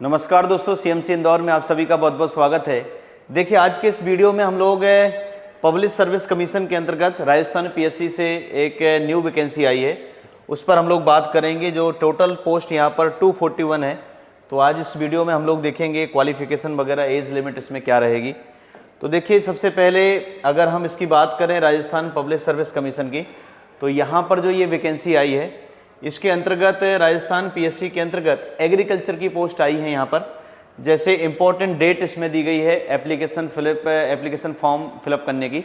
नमस्कार दोस्तों, सीएमसी इंदौर में आप सभी का बहुत बहुत स्वागत है। देखिए, आज के इस वीडियो में हम लोग पब्लिक सर्विस कमीशन के अंतर्गत राजस्थान पीएससी से एक न्यू वैकेंसी आई है, उस पर हम लोग बात करेंगे। जो टोटल पोस्ट यहाँ पर 241 है। तो आज इस वीडियो में हम लोग देखेंगे क्वालिफिकेशन वगैरह, एज लिमिट इसमें क्या रहेगी। तो देखिए, सबसे पहले अगर हम इसकी बात करें राजस्थान पब्लिक सर्विस कमीशन की, तो यहाँ पर जो ये वैकेंसी आई है इसके अंतर्गत राजस्थान पीएससी के अंतर्गत एग्रीकल्चर की पोस्ट आई है। यहाँ पर जैसे इंपॉर्टेंट डेट इसमें दी गई है एप्लीकेशन फॉर्म फिलअप करने की।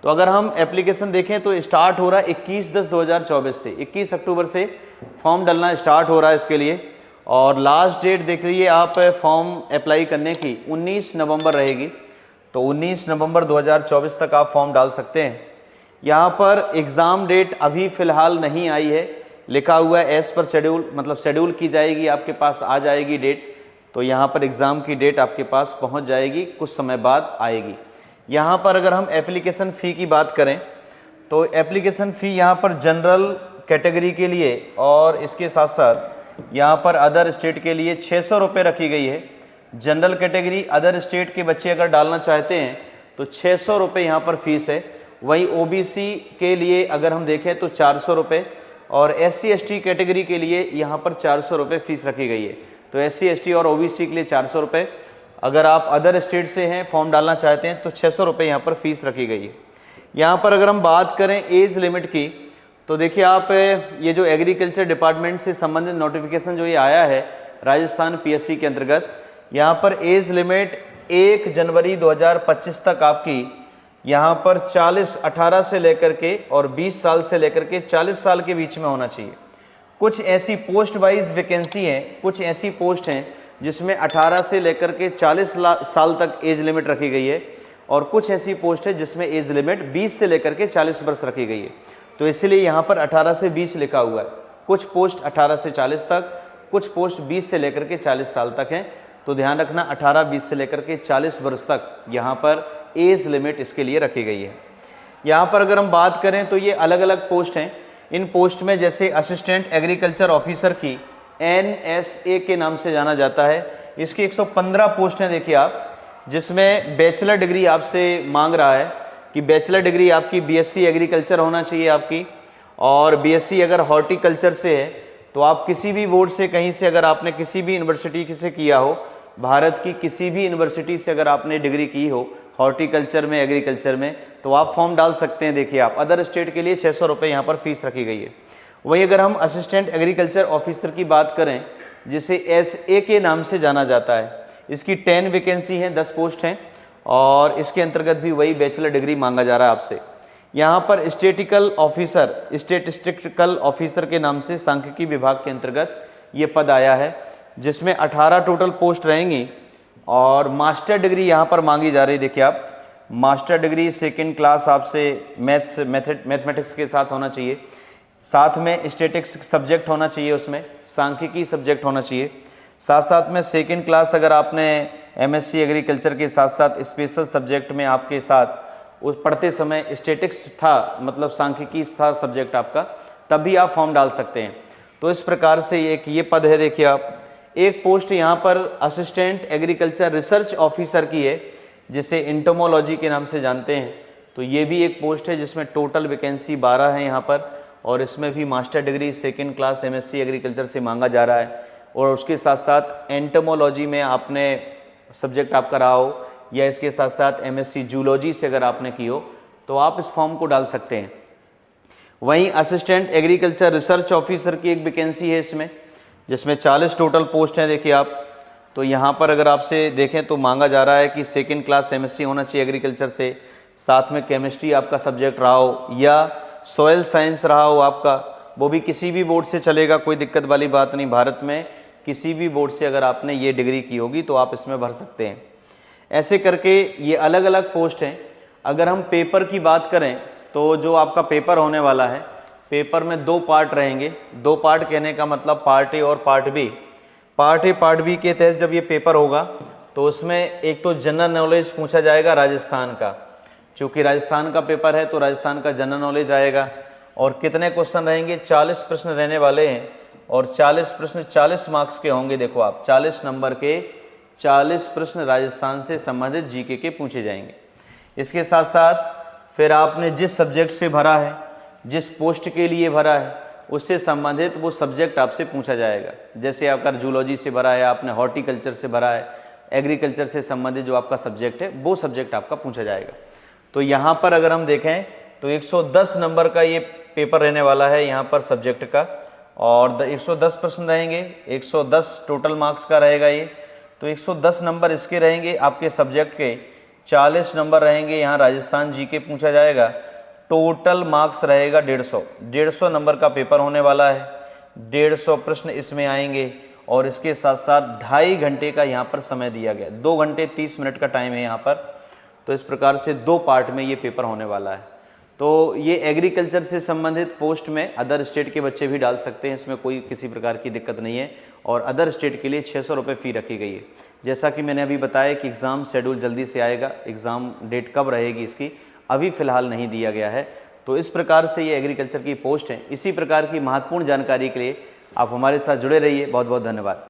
तो अगर हम एप्लीकेशन देखें तो स्टार्ट हो रहा है 21/10/2024 से, 21 अक्टूबर से फॉर्म डलना स्टार्ट हो रहा है इसके लिए। और लास्ट डेट देख लीजिए आप फॉर्म अप्लाई करने की 19 नवंबर रहेगी। तो 19 नवंबर 2024 तक आप फॉर्म डाल सकते हैं। यहाँ पर एग्ज़ाम डेट अभी फ़िलहाल नहीं आई है, लिखा हुआ है एज पर शेड्यूल, मतलब शेड्यूल की जाएगी, आपके पास आ जाएगी डेट। तो यहाँ पर एग्ज़ाम की डेट आपके पास पहुँच जाएगी, कुछ समय बाद आएगी। यहाँ पर अगर हम एप्लीकेशन फ़ी की बात करें तो एप्लीकेशन फ़ी यहाँ पर जनरल कैटेगरी के लिए और इसके साथ साथ यहाँ पर अदर स्टेट के लिए 600 रुपये रखी गई है। जनरल कैटेगरी अदर स्टेट के बच्चे अगर डालना चाहते हैं तो 600 रुपये यहाँ पर फीस है। वहीं ओबीसी के लिए अगर हम देखें तो 400 रुपये और SC ST कैटेगरी के लिए यहाँ पर 400 रुपये फ़ीस रखी गई है। तो SC ST और OBC के लिए 400 रुपये, अगर आप अदर स्टेट से हैं फॉर्म डालना चाहते हैं तो 600 रुपये यहाँ पर फ़ीस रखी गई है। यहाँ पर अगर हम बात करें एज लिमिट की, तो देखिए आप ये जो एग्रीकल्चर डिपार्टमेंट से संबंधित नोटिफिकेशन जो ये आया है राजस्थान पीएससी के अंतर्गत, यहाँ पर एज लिमिट 1 जनवरी 2025 तक आपकी यहाँ पर 18 से लेकर के और 20 साल से लेकर के 40 साल के बीच में होना चाहिए। कुछ ऐसी पोस्ट वाइज वैकेंसी हैं, कुछ ऐसी पोस्ट हैं जिसमें 18 से लेकर के 40 साल तक एज लिमिट रखी गई है और कुछ ऐसी पोस्ट है जिसमें एज लिमिट 20 से लेकर के 40 वर्ष रखी गई है। तो इसलिए यहाँ पर 18 से 20 लिखा हुआ है। कुछ पोस्ट 18 से 40 तक, कुछ पोस्ट 20 से लेकर के 40 साल तक हैं। तो ध्यान रखना, 18-20 से लेकर के 40 वर्ष तक यहाँ पर एज लिमिट इसके लिए रखी गई है। यहाँ पर अगर हम बात करें तो ये अलग अलग पोस्ट हैं। इन पोस्ट में जैसे असिस्टेंट एग्रीकल्चर ऑफिसर की NSA के नाम से जाना जाता है, इसकी 115 पोस्ट हैं। देखिए आप, जिसमें बैचलर डिग्री आपसे मांग रहा है कि बैचलर डिग्री आपकी BSc एग्रीकल्चर होना चाहिए आपकी, और BSc अगर हॉर्टिकल्चर से है तो आप किसी भी बोर्ड से, कहीं से अगर आपने किसी भी यूनिवर्सिटी से किया हो, भारत की किसी भी यूनिवर्सिटी से अगर आपने डिग्री की हो हॉर्टिकल्चर में, एग्रीकल्चर में, तो आप फॉर्म डाल सकते हैं। देखिए आप, अदर स्टेट के लिए 600 रुपये यहाँ पर फीस रखी गई है। वही अगर हम असिस्टेंट एग्रीकल्चर ऑफिसर की बात करें, जिसे SA के नाम से जाना जाता है, इसकी 10 वैकेंसी हैं, 10 पोस्ट हैं और इसके अंतर्गत भी वही बैचलर डिग्री मांगा जा रहा है आपसे। यहाँ पर स्टेटिस्टिकल ऑफिसर के नाम से सांख्यिकी विभाग के अंतर्गत ये पद आया है, जिसमें 18 टोटल पोस्ट रहेंगी और मास्टर डिग्री यहाँ पर मांगी जा रही है। देखिए आप, मास्टर डिग्री 2nd क्लास आपसे मैथमेटिक्स के साथ होना चाहिए, साथ में स्टैटिक्स सब्जेक्ट होना चाहिए, उसमें सांख्यिकी सब्जेक्ट होना चाहिए, साथ साथ में 2nd क्लास अगर आपने MSc एग्रीकल्चर के साथ साथ स्पेशल सब्जेक्ट में आपके साथ उस पढ़ते समय स्टैटिक्स था, मतलब सांख्यिकी था सब्जेक्ट आपका, तब भी आप फॉर्म डाल सकते हैं। तो इस प्रकार से एक ये पद है। देखिए आप, एक पोस्ट यहाँ पर असिस्टेंट एग्रीकल्चर रिसर्च ऑफिसर की है, जिसे इंटोमोलॉजी के नाम से जानते हैं। तो ये भी एक पोस्ट है जिसमें टोटल वैकेंसी 12 है यहाँ पर, और इसमें भी master degree 2nd class MSc agriculture से मांगा जा रहा है। और उसके साथ साथ एंटोमोलॉजी में आपने सब्जेक्ट आपका रहा हो, या इसके साथ साथ MSc जूलॉजी से अगर आपने की हो, तो आप इस फॉर्म को डाल सकते हैं। वहीं असिस्टेंट एग्रीकल्चर रिसर्च ऑफिसर की एक वैकेंसी है इसमें, जिसमें 40 टोटल पोस्ट हैं। देखिए आप, तो यहाँ पर अगर आपसे देखें तो मांगा जा रहा है कि 2nd क्लास MSc होना चाहिए एग्रीकल्चर से, साथ में केमिस्ट्री आपका सब्जेक्ट रहा हो या सॉइल साइंस रहा हो आपका, वो भी किसी भी बोर्ड से चलेगा, कोई दिक्कत वाली बात नहीं। भारत में किसी भी बोर्ड से अगर आपने ये डिग्री की होगी तो आप इसमें भर सकते हैं। ऐसे करके ये अलग अलग पोस्ट हैं। अगर हम पेपर की बात करें तो जो आपका पेपर होने वाला है, पेपर में 2 पार्ट रहेंगे। 2 पार्ट कहने का मतलब पार्ट A और part B। Part A part B के तहत जब ये पेपर होगा तो उसमें एक तो जनरल नॉलेज पूछा जाएगा राजस्थान का, चूँकि राजस्थान का पेपर है तो राजस्थान का जनरल नॉलेज आएगा। और कितने क्वेश्चन रहेंगे? 40 प्रश्न रहने वाले हैं। और 40 प्रश्न 40 मार्क्स के होंगे। देखो आप 40 नंबर के 40 प्रश्न राजस्थान से संबंधित जीके के पूछे जाएंगे। इसके साथ साथ फिर आपने जिस सब्जेक्ट से भरा है, जिस पोस्ट के लिए भरा है, उससे संबंधित वो सब्जेक्ट आपसे पूछा जाएगा। जैसे आपका जूलॉजी से भरा है, आपने हॉर्टिकल्चर से भरा है, एग्रीकल्चर से संबंधित जो आपका सब्जेक्ट है वो सब्जेक्ट आपका पूछा जाएगा। तो यहाँ पर अगर हम देखें तो 110 नंबर का ये पेपर रहने वाला है यहाँ पर सब्जेक्ट का, और 110 प्रश्न रहेंगे, 110 टोटल मार्क्स का रहेगा ये। तो 110 नंबर इसके रहेंगे आपके सब्जेक्ट के, 40 नंबर रहेंगे यहाँ राजस्थान जीके पूछा जाएगा। टोटल मार्क्स रहेगा 150 नंबर का पेपर होने वाला है। 150 प्रश्न इसमें आएंगे और इसके साथ साथ 2.5 घंटे का यहाँ पर समय दिया गया, 2 घंटे 30 मिनट का टाइम है यहाँ पर। तो इस प्रकार से 2 पार्ट में ये पेपर होने वाला है। तो ये एग्रीकल्चर से संबंधित पोस्ट में अदर स्टेट के बच्चे भी डाल सकते हैं, इसमें कोई किसी प्रकार की दिक्कत नहीं है। और अदर स्टेट के लिए 600 रुपये फ़ी रखी गई है। जैसा कि मैंने अभी बताया कि एग्ज़ाम शेड्यूल जल्दी से आएगा, एग्ज़ाम डेट कब रहेगी इसकी अभी फ़िलहाल नहीं दिया गया है। तो इस प्रकार से ये एग्रीकल्चर की पोस्ट है। इसी प्रकार की महत्वपूर्ण जानकारी के लिए आप हमारे साथ जुड़े रहिए। बहुत बहुत धन्यवाद।